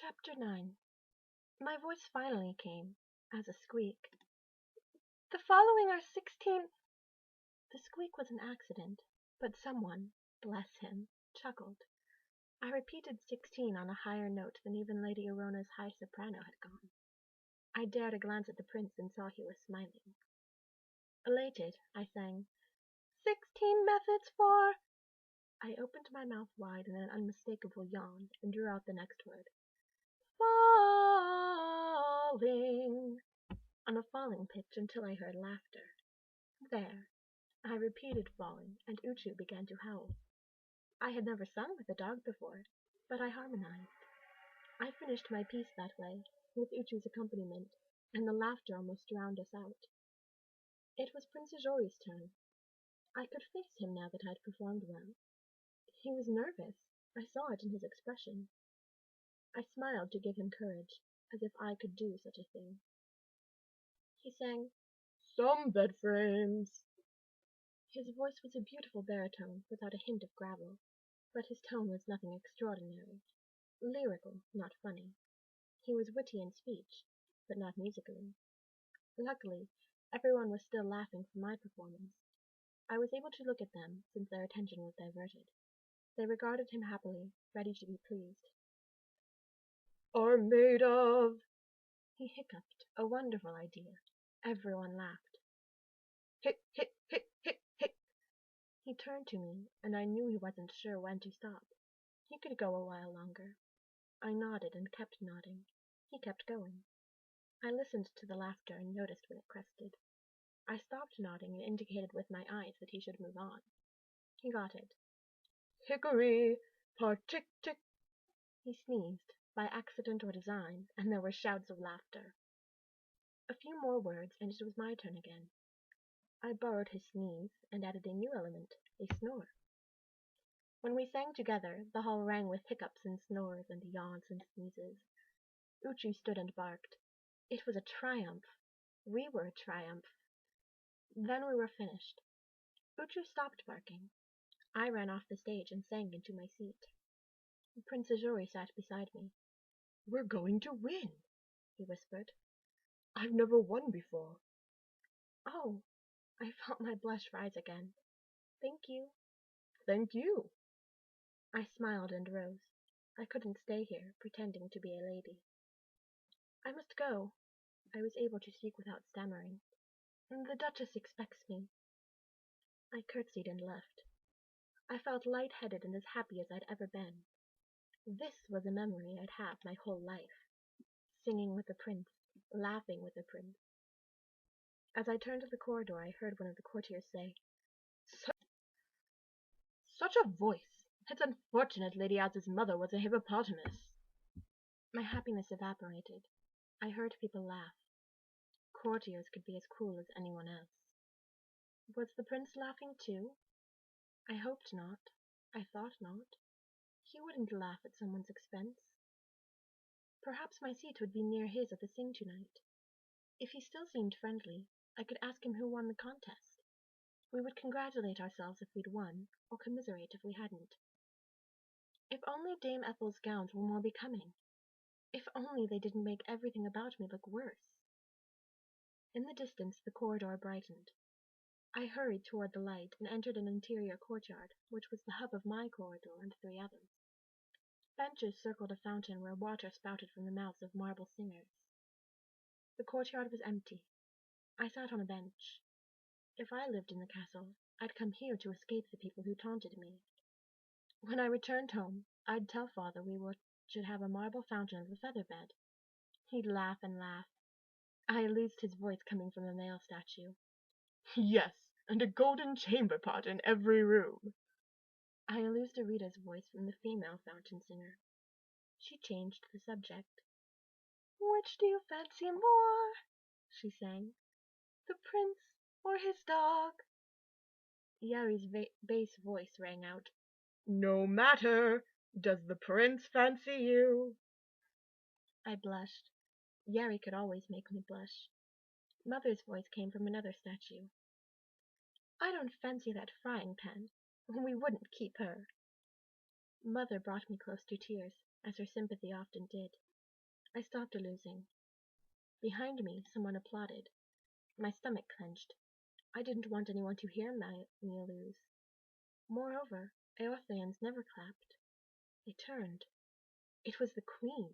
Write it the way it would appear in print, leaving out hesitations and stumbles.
Chapter 9. My voice finally came, as a squeak. The following are 16... The squeak was an accident, but someone, bless him, chuckled. I repeated 16 on a higher note than even Lady Arona's high soprano had gone. I dared a glance at the prince and saw he was smiling. Elated, I sang, 16 methods for... I opened my mouth wide in an unmistakable yawn and drew out the next word. Falling, on a falling pitch until I heard laughter. There, I repeated falling, and Uchu began to howl. I had never sung with a dog before, but I harmonized. I finished my piece that way, with Uchu's accompaniment, and the laughter almost drowned us out. It was Prince Ajori's turn. I could face him now that I'd performed well. He was nervous. I saw it in his expression. I smiled to give him courage, as if I could do such a thing. He sang, "Some bed frames." His voice was a beautiful baritone without a hint of gravel, but his tone was nothing extraordinary. Lyrical, not funny. He was witty in speech, but not musically. Luckily, everyone was still laughing for my performance. I was able to look at them, since their attention was diverted. They regarded him happily, ready to be pleased. "Are made of..." He hiccuped, a wonderful idea. Everyone laughed. "Hic, hic, hic, hic, hic." He turned to me, and I knew he wasn't sure when to stop. He could go a while longer. I nodded and kept nodding. He kept going. I listened to the laughter and noticed when it crested. I stopped nodding and indicated with my eyes that he should move on. He got it. "Hickory, partic-tic." He sneezed, by accident or design, and there were shouts of laughter. A few more words, and it was my turn again. I borrowed his sneeze and added a new element, a snore. When we sang together, the hall rang with hiccups and snores and yawns and sneezes. Uchu stood and barked. It was a triumph. We were a triumph. Then we were finished. Uchu stopped barking. I ran off the stage and sank into my seat. Prince Ajori sat beside me. "We're going to win," he whispered. "I've never won before." "Oh!" I felt my blush rise again. "Thank you." "Thank you." I smiled and rose. I couldn't stay here, pretending to be a lady. "I must go." I was able to speak without stammering. "The Duchess expects me." I curtsied and left. I felt light-headed and as happy as I'd ever been. This was a memory I'd have my whole life. Singing with the prince, laughing with the prince. As I turned to the corridor, I heard one of the courtiers say, "Such a voice! It's unfortunate Lady Az's mother was a hippopotamus." My happiness evaporated. I heard people laugh. Courtiers could be as cool as anyone else. Was the prince laughing too? I hoped not. I thought not. He wouldn't laugh at someone's expense. Perhaps my seat would be near his at the sing tonight. If he still seemed friendly, I could ask him who won the contest. We would congratulate ourselves if we'd won, or commiserate if we hadn't. If only Dame Ethel's gowns were more becoming. If only they didn't make everything about me look worse. In the distance, the corridor brightened. I hurried toward the light and entered an interior courtyard, which was the hub of my corridor and 3 others. Benches circled a fountain where water spouted from the mouths of marble singers. The courtyard was empty. I sat on a bench. If I lived in the castle, I'd come here to escape the people who taunted me. When I returned home, I'd tell father should have a marble fountain of the feather bed. He'd laugh and laugh. I loosed his voice coming from the male statue. "Yes, and a golden chamber pot in every room." I loosed Arita's voice from the female fountain singer. She changed the subject. "Which do you fancy more?" she sang. "The prince or his dog?" Yari's bass voice rang out. "No matter. Does the prince fancy you?" I blushed. Yari could always make me blush. Mother's voice came from another statue. "I don't fancy that frying pan. We wouldn't keep her." Mother brought me close to tears, as her sympathy often did. I stopped losing. Behind me, someone applauded. My stomach clenched. I didn't want anyone to hear me lose. Moreover, Eortheans never clapped. They turned. It was the Queen.